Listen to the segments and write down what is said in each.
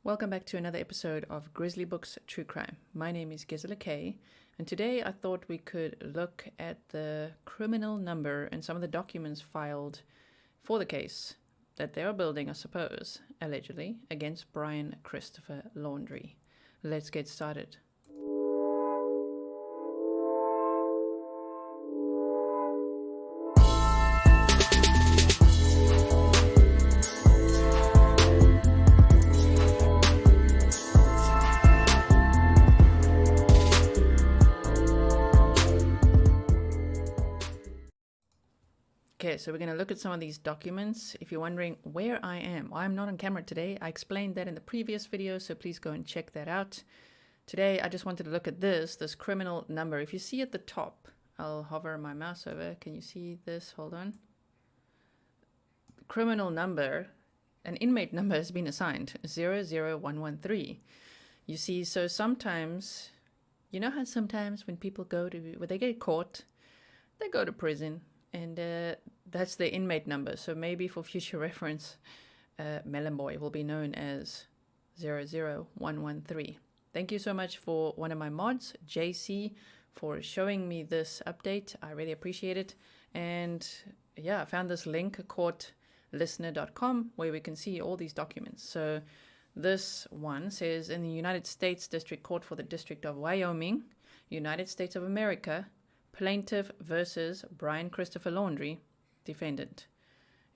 Welcome back to another episode of Grizzly Books True Crime. My name is Gisela K, and today I thought we could look at the criminal number and some of the documents filed for the case that they are building, I suppose, allegedly, against Brian Christopher Laundrie. Let's get started. Okay, so we're going to look at some of these documents. If you're wondering where I am, well, I'm not on camera today. I explained that in the previous video, so please go and check that out. Today, I just wanted to look at this criminal number. If you see at the top, I'll hover my mouse over. Can you see this? Hold on. Criminal number, an inmate number has been assigned, 00113. You see, so sometimes, you know how sometimes when people when they get caught, they go to prison. And that's the inmate number. So maybe for future reference, Melon Boy will be known as 00113. Thank you so much for one of my mods, JC, for showing me this update. I really appreciate it. And yeah, I found this link, courtlistener.com, where we can see all these documents. So this one says, in the United States District Court for the District of Wyoming, United States of America, Plaintiff versus Brian Christopher Laundrie, defendant.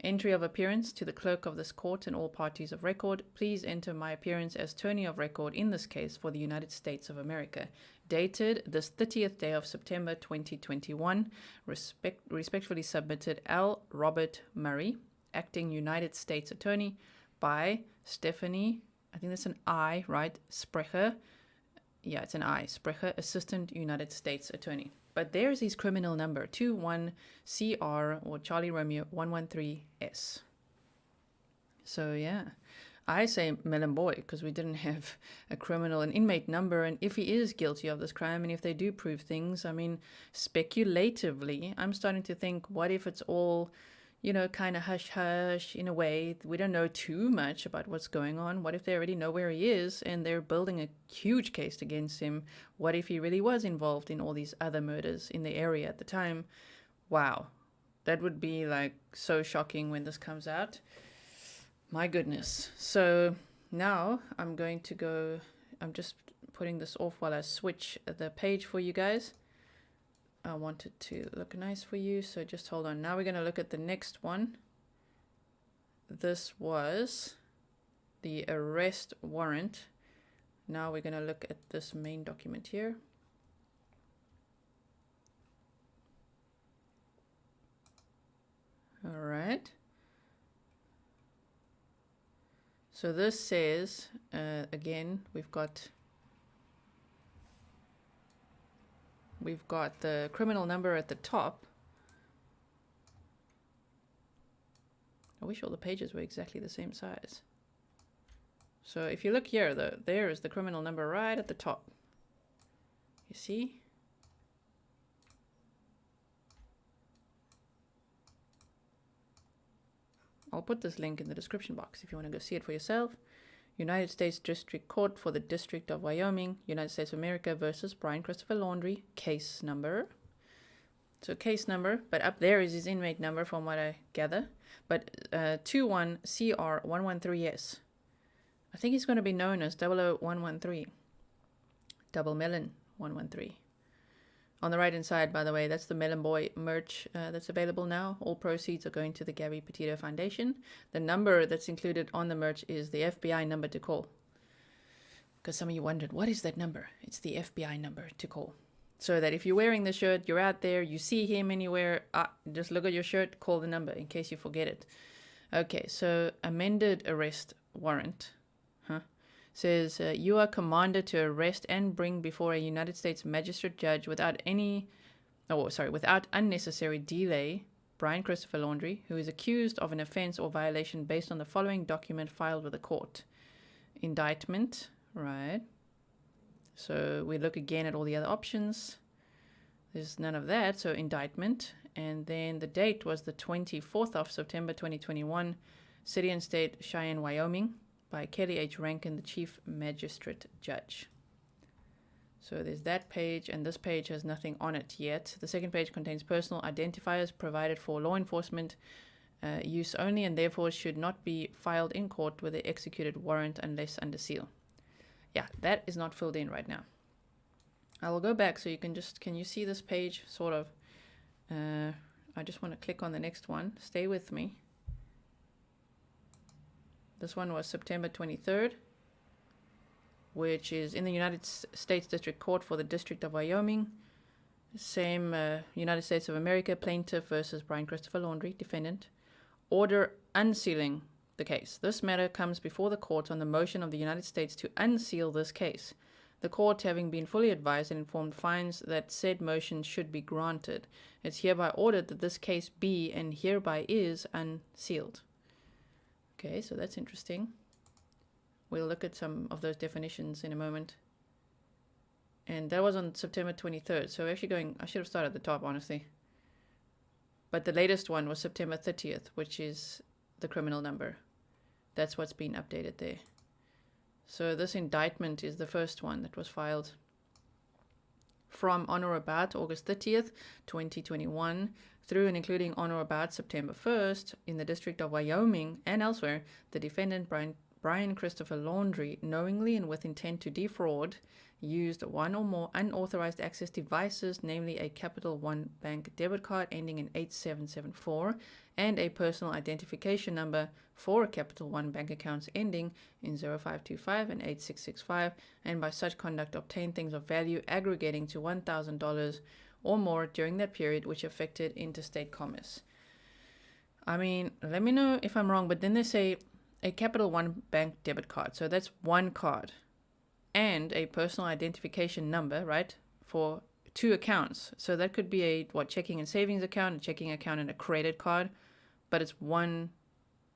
Entry of appearance to the clerk of this court and all parties of record. Please enter my appearance as attorney of record in this case for the United States of America. Dated this 30th day of September 2021. Respectfully submitted L. Robert Murray, acting United States attorney, by Stephanie, I think that's an I, right? Sprecher. Yeah, it's an I. Sprecher, assistant United States attorney. But there's his criminal number, 21CR or Charlie Romeo 113S. So yeah, I say Melon Boy because we didn't have an inmate number. And if he is guilty of this crime and if they do prove things, I mean, speculatively, I'm starting to think, what if it's all, you know, kind of hush-hush in a way. We don't know too much about what's going on. What if they already know where he is and they're building a huge case against him? What if he really was involved in all these other murders in the area at the time? Wow, that would be like so shocking when this comes out. My goodness. So now I'm just putting this off while I switch the page for you guys. I want it to look nice for you, so just hold on. Now we're going to look at the next one. This was the arrest warrant. Now we're going to look at this main document here. All right. So this says, again, we've got the criminal number at the top. I wish all the pages were exactly the same size. So if you look here, there is the criminal number right at the top. You see? I'll put this link in the description box if you want to go see it for yourself. United States District Court for the District of Wyoming, United States of America versus Brian Christopher Laundrie, case number. So case number, but up there is his inmate number from what I gather. But 21CR113S. I think he's going to be known as 00113. Double Melon 113. On the right hand side, by the way, that's the Melon Boy merch that's available now. All proceeds are going to the Gabby Petito Foundation. The number that's included on the merch is the FBI number to call. Because some of you wondered, what is that number? It's the FBI number to call. So that if you're wearing the shirt, you're out there, you see him anywhere, just look at your shirt, call the number in case you forget it. Okay, so amended arrest warrant. Says you are commanded to arrest and bring before a United States magistrate judge without unnecessary delay Brian Christopher Laundrie, who is accused of an offense or violation based on the following document filed with the court. Indictment, right? So we look again at all the other options. There's none of that, so indictment. And then the date was the 24th of September 2021, City and State, Cheyenne, Wyoming. by Kelly H. Rankin, the Chief Magistrate Judge. So there's that page, and this page has nothing on it yet. The second page contains personal identifiers provided for law enforcement use only, and therefore should not be filed in court with the executed warrant unless under seal. Yeah, that is not filled in right now. I will go back so you can you see this page sort of? I just want to click on the next one. Stay with me. This one was September 23rd, which is in the United States District Court for the District of Wyoming. Same United States of America, plaintiff versus Brian Christopher Laundrie, defendant. Order unsealing the case. This matter comes before the court on the motion of the United States to unseal this case. The court, having been fully advised and informed, finds that said motion should be granted. It's hereby ordered that this case be and hereby is unsealed. Okay, so that's interesting. We'll look at some of those definitions in a moment. And that was on September 23rd. So actually I should have started at the top, honestly. But the latest one was September 30th, which is the criminal number. That's what's been updated there. So this indictment is the first one that was filed from on or about August 30th, 2021, through and including on or about September 1st in the District of Wyoming and elsewhere. The defendant, Brian Christopher Laundrie, knowingly and with intent to defraud, used one or more unauthorized access devices, namely a Capital One bank debit card ending in 8774 and a personal identification number for Capital One bank accounts ending in 0525 and 8665, and by such conduct obtained things of value aggregating to $1,000 or more during that period, which affected interstate commerce. I mean, let me know if I'm wrong, but then they say a Capital One bank debit card. So that's one card and a personal identification number, right, for two accounts. So that could be a checking and savings account, a checking account, and a credit card, but it's one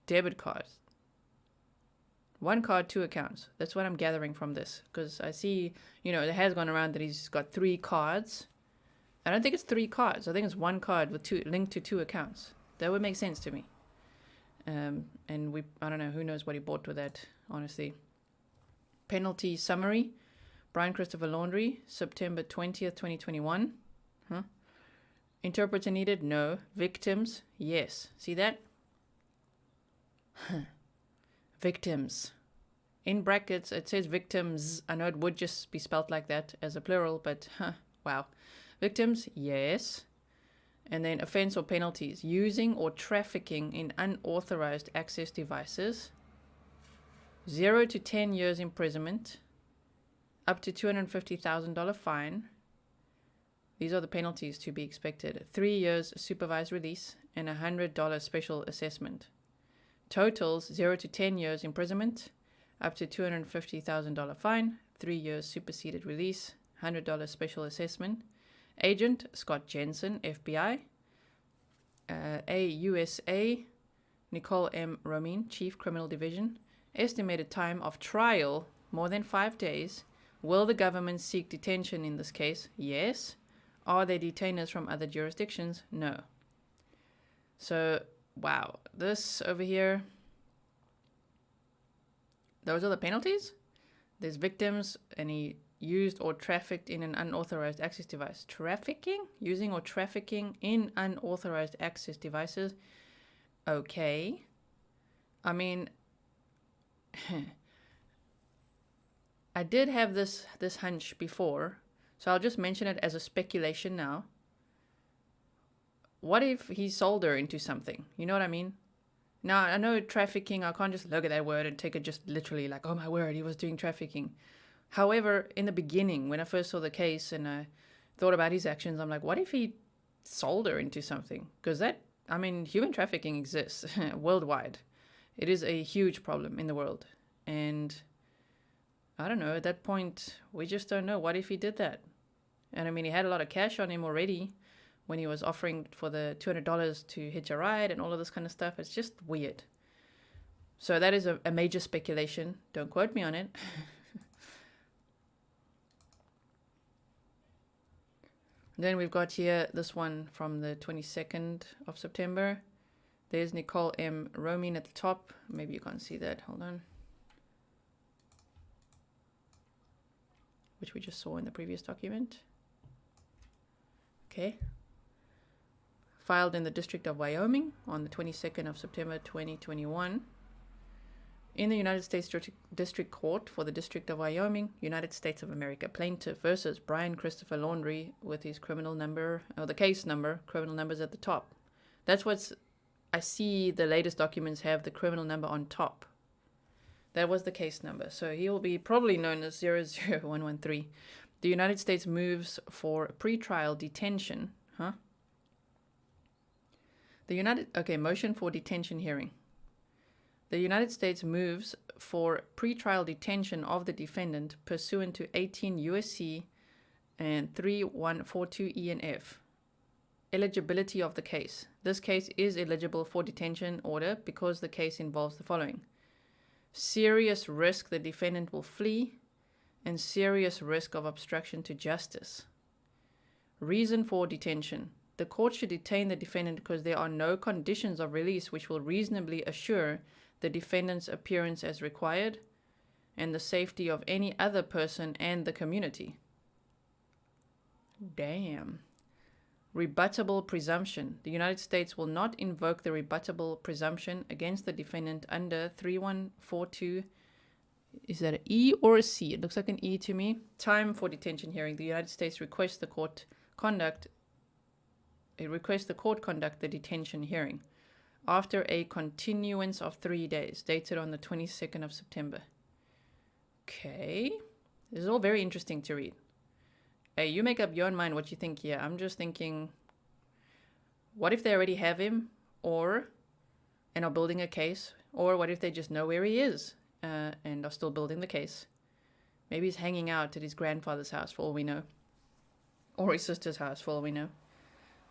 debit card. One card, two accounts. That's what I'm gathering from this, because I see, it has gone around that he's got 3 cards. I don't think it's 3 cards. I think it's one card with linked to 2 accounts. That would make sense to me. And I don't know, who knows what he bought with that, honestly. Penalty summary. Brian Christopher Laundrie, September 20th, 2021. Interpreter needed? No. Victims? Yes. See that? Victims. In brackets, it says victims. I know it would just be spelt like that as a plural, but wow. Victims? Yes. And then offense or penalties. Using or trafficking in unauthorized access devices. 0 to 10 years imprisonment. Up to $250,000 fine. These are the penalties to be expected. 3 years supervised release and $100 special assessment. Totals 0 to 10 years imprisonment. Up to $250,000 fine. 3 years superseded release. $100 special assessment. Agent Scott Jensen, FBI. AUSA Nicole M. Romin, Chief Criminal Division. Estimated time of trial, more than 5 days. Will the government seek detention in this case? Yes. Are there detainers from other jurisdictions? No. So, wow. This over here, those are the penalties. There's victims, and he used or trafficked in an unauthorized access device. Trafficking? Using or trafficking in unauthorized access devices. Okay. I mean, I did have this hunch before, so I'll just mention it as a speculation now. What if he sold her into something? You know what I mean? Now, I know trafficking, I can't just look at that word and take it just literally like, oh my word, he was doing trafficking. However, in the beginning, when I first saw the case and I thought about his actions, I'm like, what if he sold her into something? Because human trafficking exists worldwide. It is a huge problem in the world. And I don't know, at that point, we just don't know. What if he did that? And he had a lot of cash on him already when he was offering for the $200 to hitch a ride and all of this kind of stuff. It's just weird. So that is a major speculation. Don't quote me on it. Then we've got here this one from the 22nd of September. There's Nicole M. Romin at the top. Maybe you can't see that. Hold on. which we just saw in the previous document. Okay. Filed in the District of Wyoming on the 22nd of September 2021. In the United States District Court for the District of Wyoming, United States of America, plaintiff versus Brian Christopher Laundrie with his criminal number, or the case number, criminal numbers at the top. That's what's, I see the latest documents have the criminal number on top. That was the case number. So he will be probably known as 00113. The United States moves for pretrial detention. Motion for detention hearing. The United States moves for pretrial detention of the defendant pursuant to 18 U.S.C. and 3142 E and F. Eligibility of the case. This case is eligible for detention order because the case involves the following: serious risk the defendant will flee and serious risk of obstruction to justice. Reason for detention. The court should detain the defendant because there are no conditions of release which will reasonably assure the defendant's appearance as required and the safety of any other person and the community. Damn. Rebuttable presumption. The United States will not invoke the rebuttable presumption against the defendant under 3142. Is that an E or a C? It looks like an E to me. Time for detention hearing. The United States requests the court conduct the detention hearing after a continuance of 3 days, dated on the 22nd of September. Okay. This is all very interesting to read. Hey, you make up your own mind what you think here. I'm just thinking, what if they already have him, and are building a case, or what if they just know where he is, and are still building the case? Maybe he's hanging out at his grandfather's house, for all we know, or his sister's house, for all we know.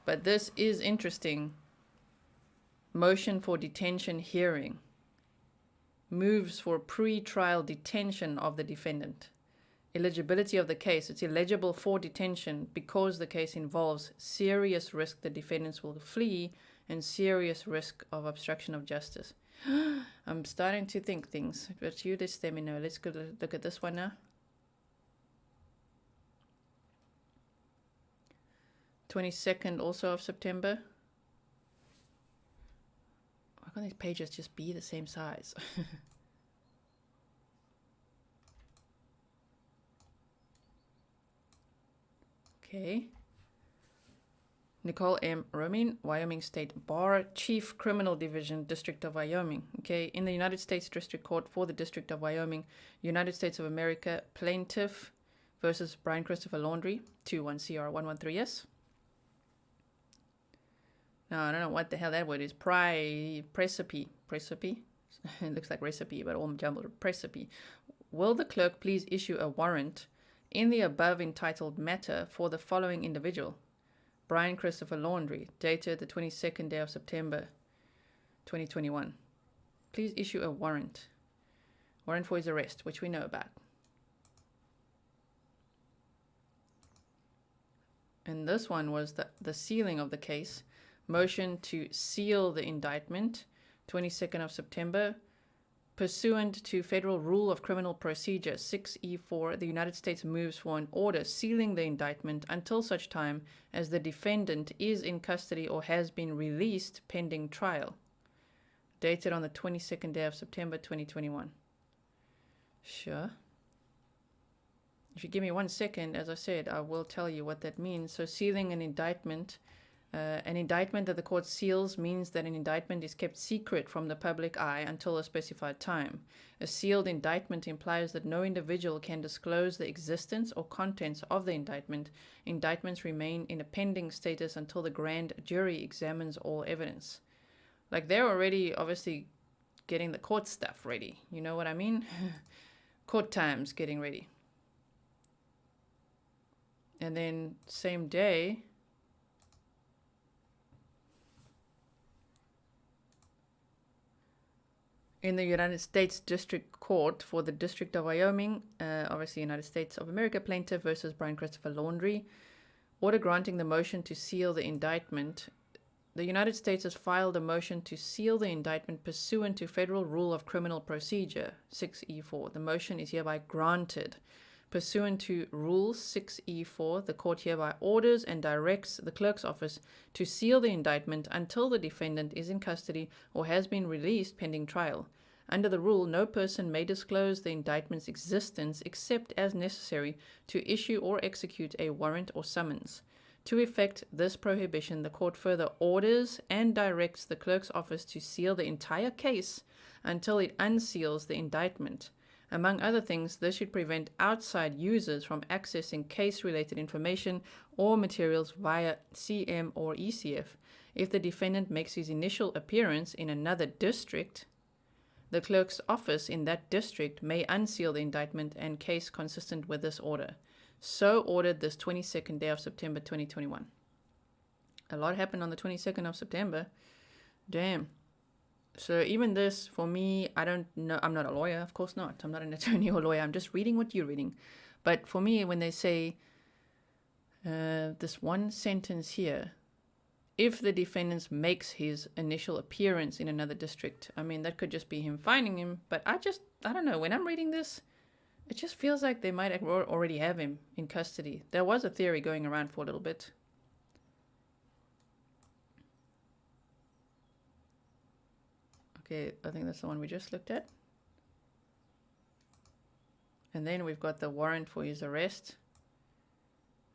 But this is interesting. Motion for detention hearing. Moves for pre-trial detention of the defendant. Eligibility of the case. It's eligible for detention because the case involves serious risk the defendants will flee and serious risk of obstruction of justice. I'm starting to think things, but you just let me know. Let's go look at this one now. 22nd also of September. Why can't these pages just be the same size? Okay. Nicole M. Romin, Wyoming State Bar, Chief Criminal Division, District of Wyoming. Okay, in the United States District Court for the District of Wyoming, United States of America, plaintiff versus Brian Christopher Laundrie, 21CR113S. Now, I don't know what the hell that word is. Precipe. It looks like recipe, but all jumbled. Precipe. Will the clerk please issue a warrant in the above entitled matter for the following individual? Brian Christopher Laundrie, dated the 22nd day of September 2021. Please issue a warrant. Warrant for his arrest, which we know about. And this one was the sealing of the case. Motion to seal the indictment, 22nd of September. Pursuant to Federal Rule of Criminal Procedure 6E4, the United States moves for an order sealing the indictment until such time as the defendant is in custody or has been released pending trial. Dated on the 22nd day of September 2021. Sure. If you give me 1 second, as I said, I will tell you what that means. So sealing an indictment that the court seals means that an indictment is kept secret from the public eye until a specified time. A sealed indictment implies that no individual can disclose the existence or contents of the indictment. Indictments remain in a pending status until the grand jury examines all evidence. Like, they're already obviously getting the court stuff ready. You know what I mean? Court time's getting ready. And then same day, in the United States District Court for the District of Wyoming, obviously United States of America, plaintiff versus Brian Christopher Laundrie, order granting the motion to seal the indictment. The United States has filed a motion to seal the indictment pursuant to Federal Rule of Criminal Procedure 6E4. The motion is hereby granted. Pursuant to Rule 6E4, the court hereby orders and directs the clerk's office to seal the indictment until the defendant is in custody or has been released pending trial. Under the rule, no person may disclose the indictment's existence except as necessary to issue or execute a warrant or summons. To effect this prohibition, the court further orders and directs the clerk's office to seal the entire case until it unseals the indictment. Among other things, this should prevent outside users from accessing case-related information or materials via CM or ECF. If the defendant makes his initial appearance in another district, the clerk's office in that district may unseal the indictment and case consistent with this order. So ordered this 22nd day of September 2021. A lot happened on the 22nd of September. Damn. So even this, for me, I don't know. I'm not a lawyer, of course not. I'm not an attorney or lawyer. I'm just reading what you're reading. But for me, when they say this one sentence here, if the defendant makes his initial appearance in another district, I mean, that could just be him finding him. But I don't know. When I'm reading this, it just feels like they might already have him in custody. There was a theory going around for a little bit. Okay, I think that's the one we just looked at. And then we've got the warrant for his arrest.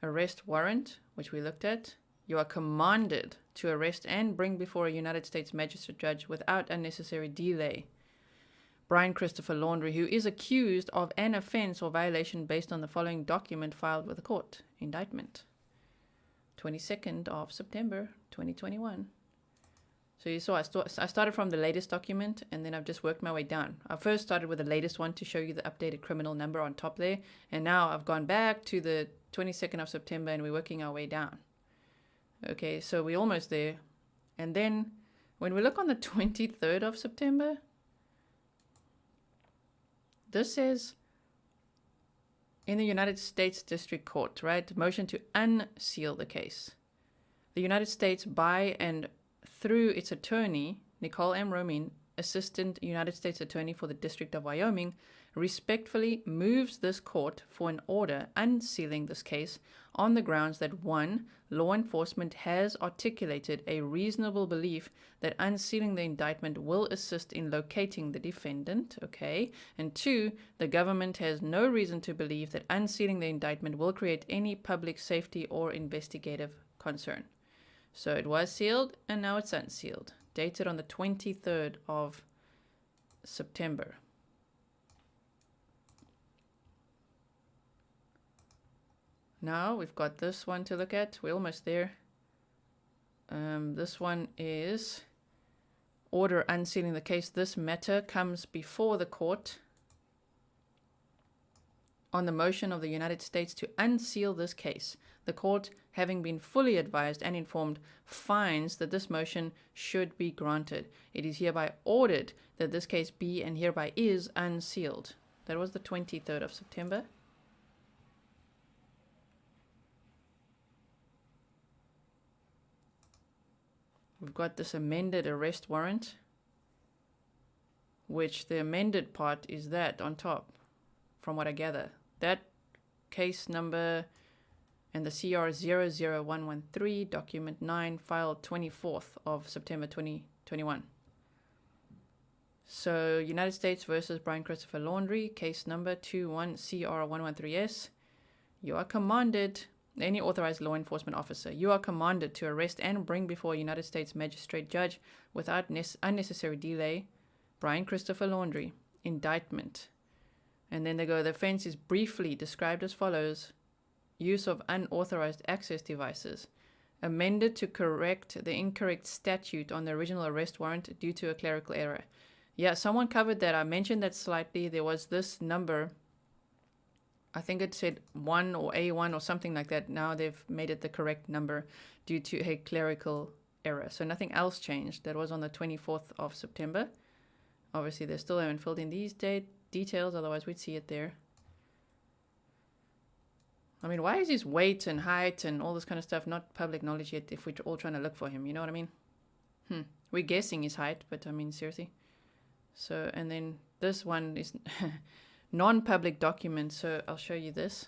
Arrest warrant, which we looked at. You are commanded to arrest and bring before a United States magistrate judge without unnecessary delay Brian Christopher Laundrie, who is accused of an offense or violation based on the following document filed with the court. Indictment. 22nd of September 2021. So you saw I started from the latest document, and then I've just worked my way down. I first started with the latest one to show you the updated criminal number on top there, and now I've gone back to the 22nd of September, and we're working our way down. Okay, so we're almost there. And then when we look on the 23rd of September, this says in the United States District Court, right? Motion to unseal the case. The United States, by and through its attorney, Nicole M. Romin, Assistant United States Attorney for the District of Wyoming, respectfully moves this court for an order unsealing this case on the grounds that 1. Law enforcement has articulated a reasonable belief that unsealing the indictment will assist in locating the defendant, okay, and 2. The government has no reason to believe that unsealing the indictment will create any public safety or investigative concern. So it was sealed, and now it's unsealed. Dated on the 23rd of September. Now we've got this one to look at. We're almost there. This one is order unsealing the case. This matter comes before the court on the motion of the United States to unseal this case. The court, having been fully advised and informed, finds that this motion should be granted. It is hereby ordered that this case be and hereby is unsealed. That was the 23rd of September. We've got this amended arrest warrant, which the amended part is that on top, from what I gather. That case number and the CR 00113, document 9, filed 24th of September 2021. So, United States versus Brian Christopher Laundrie, case number 21CR113S. You are commanded, any authorized law enforcement officer, you are commanded to arrest and bring before a United States magistrate judge without unnecessary delay Brian Christopher Laundrie. Indictment. And then they go, the offense is briefly described as follows. Use of unauthorized access devices. Amended to correct the incorrect statute on the original arrest warrant due to a clerical error. Yeah, someone covered that. I mentioned that slightly. There was this number. I think it said 1 or A1 or something like that. Now they've made it the correct number due to a clerical error. So nothing else changed. That was on the 24th of September. Obviously, they still haven't filled in these details. Otherwise, we'd see it there. I mean, why is his weight and height and all this kind of stuff not public knowledge yet if we're all trying to look for him? You know what I mean? We're guessing his height, but I mean, seriously. So, and then this one is non-public document. So I'll show you this.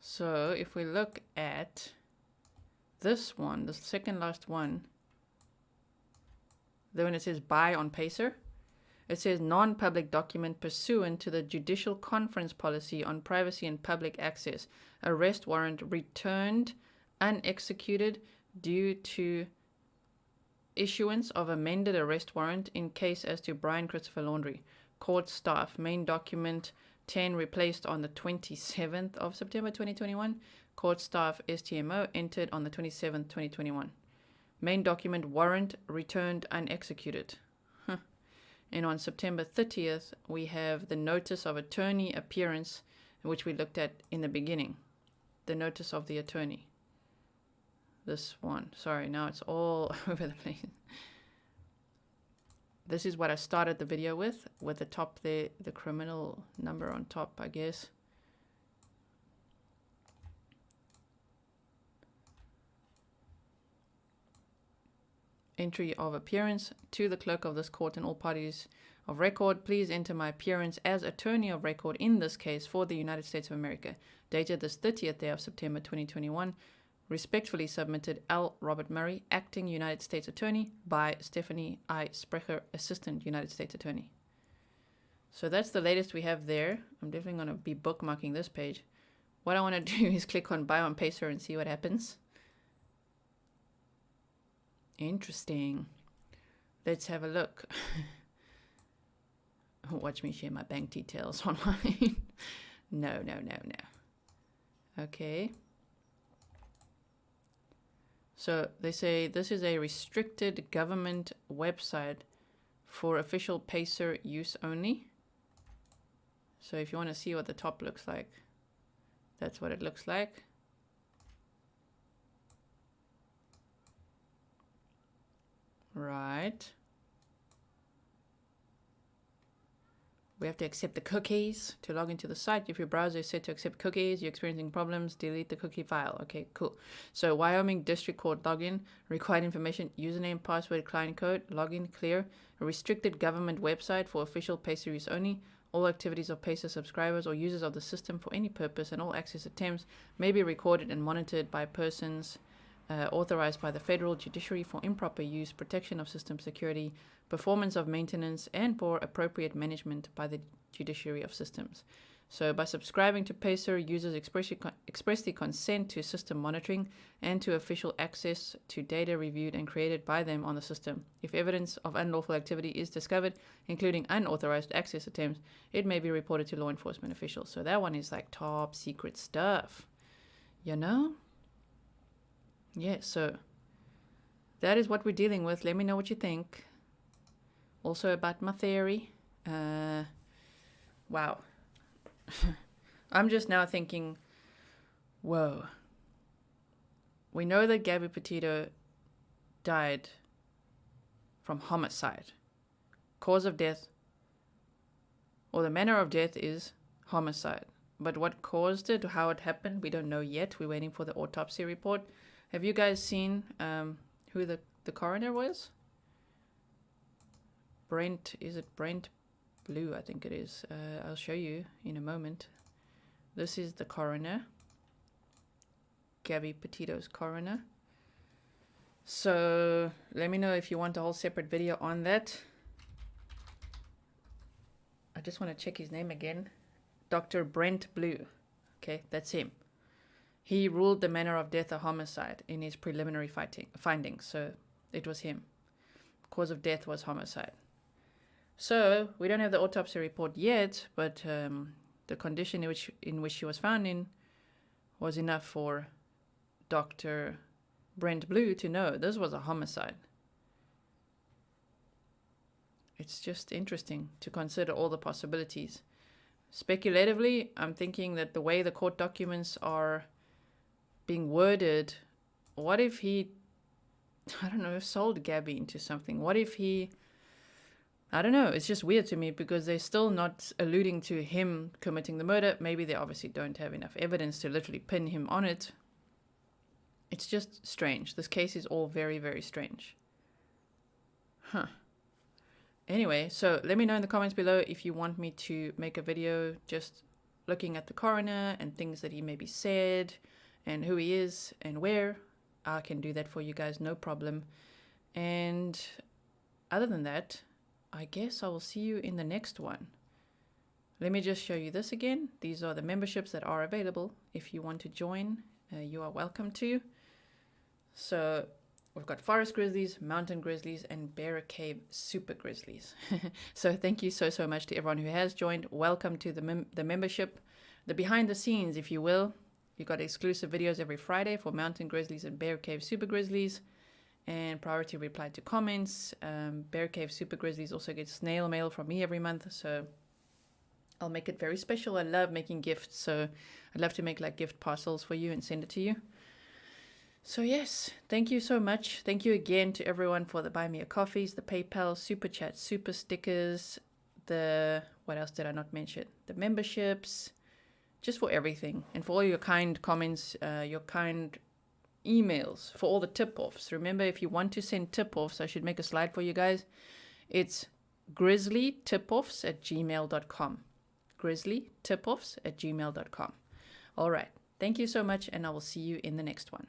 So if we look at this one, the second last one, the one it says buy on Pacer, it says non-public document pursuant to the Judicial Conference Policy on Privacy and Public Access. Arrest warrant returned unexecuted due to issuance of amended arrest warrant in case as to Brian Christopher Laundrie. Court staff. Main document 10 replaced on the 27th of September 2021. Court staff STMO entered on the 27th, 2021. Main document warrant returned unexecuted. And on September 30th, we have the notice of attorney appearance, which we looked at in the beginning. The notice of the attorney. This one. Sorry, now it's all over the place. This is what I started the video with the top there, the criminal number on top, I guess. Entry of appearance to the clerk of this court and all parties of record. Please enter my appearance as attorney of record in this case for the United States of America. Dated this 30th day of September 2021. Respectfully submitted, L. Robert Murray, Acting United States Attorney, by Stephanie I. Sprecher, Assistant United States Attorney. So that's the latest we have there. I'm definitely going to be bookmarking this page. What I want to do is click on Buy on Pacer and see what happens. Interesting. Let's have a look. Watch me share my bank details online. No. Okay. So they say this is a restricted government website for official Pacer use only. So if you want to see what the top looks like, that's what it looks like. Right. We have to accept the cookies to log into the site. If your browser is set to accept cookies, you're experiencing problems, delete the cookie file. Okay, cool. So Wyoming District Court login, required information, username, password, client code, login, clear. A restricted government website for official Pacer use only. All activities of Pacer subscribers or users of the system for any purpose and all access attempts may be recorded and monitored by persons authorized by the federal judiciary for improper use, protection of system security, performance of maintenance, and for appropriate management by the judiciary of systems. So by subscribing to Pacer, users expressly consent to system monitoring and to official access to data reviewed and created by them on the system. If evidence of unlawful activity is discovered, including unauthorized access attempts, it may be reported to law enforcement officials. So that one is like top secret stuff, you know? Yeah, so that is what we're dealing with. Let me know what you think. Also about my theory. Wow. I'm just now thinking, whoa. We know that Gabby Petito died from homicide. Cause of death, or the manner of death, is homicide. But what caused it, how it happened, we don't know yet. We're waiting for the autopsy report. Have you guys seen who the coroner was? Brent, is it Brent Blue? I think it is. I'll show you in a moment. This is the coroner. Gabby Petito's coroner. So let me know if you want a whole separate video on that. I just want to check his name again. Dr. Brent Blue. Okay, that's him. He ruled the manner of death a homicide in his preliminary findings. So it was him. Cause of death was homicide. So we don't have the autopsy report yet, but the condition in which she was found in was enough for Dr. Brent Blue to know this was a homicide. It's just interesting to consider all the possibilities. Speculatively, I'm thinking that the way the court documents are being worded, what if he, I don't know, sold Gabby into something? What if he I don't know. It's just weird to me because they're still not alluding to him committing the murder. Maybe they obviously don't have enough evidence to literally pin him on it. It's just strange. This case is all very, very strange. Huh. Anyway, so let me know in the comments below if you want me to make a video just looking at the coroner and things that he maybe said and who he is and where. I can do that for you guys, no problem. And other than that, I guess I will see you in the next one. Let me just show you this again. These are the memberships that are available. If you want to join, you are welcome to. So we've got Forest Grizzlies, Mountain Grizzlies, and Bear Cave Super Grizzlies. So thank you so much to everyone who has joined. Welcome to the membership, the behind the scenes, if you will. You've got exclusive videos every Friday for Mountain Grizzlies and Bear Cave Super Grizzlies, and priority reply to comments. Bear Cave Super Grizzlies also get snail mail from me every month, so I'll make it very special. I love making gifts, so I'd love to make like gift parcels for you and send it to you. So yes, thank you so much. Thank you again to everyone for the Buy Me a Coffees, the PayPal, Super Chat, Super Stickers, what else did I not mention? The memberships, just for everything. And for all your kind comments, your kind emails, for all the tip-offs. Remember, if you want to send tip-offs, I should make a slide for you guys. It's grizzlytipoffs@gmail.com. grizzlytipoffs@gmail.com. All right. Thank you so much, and I will see you in the next one.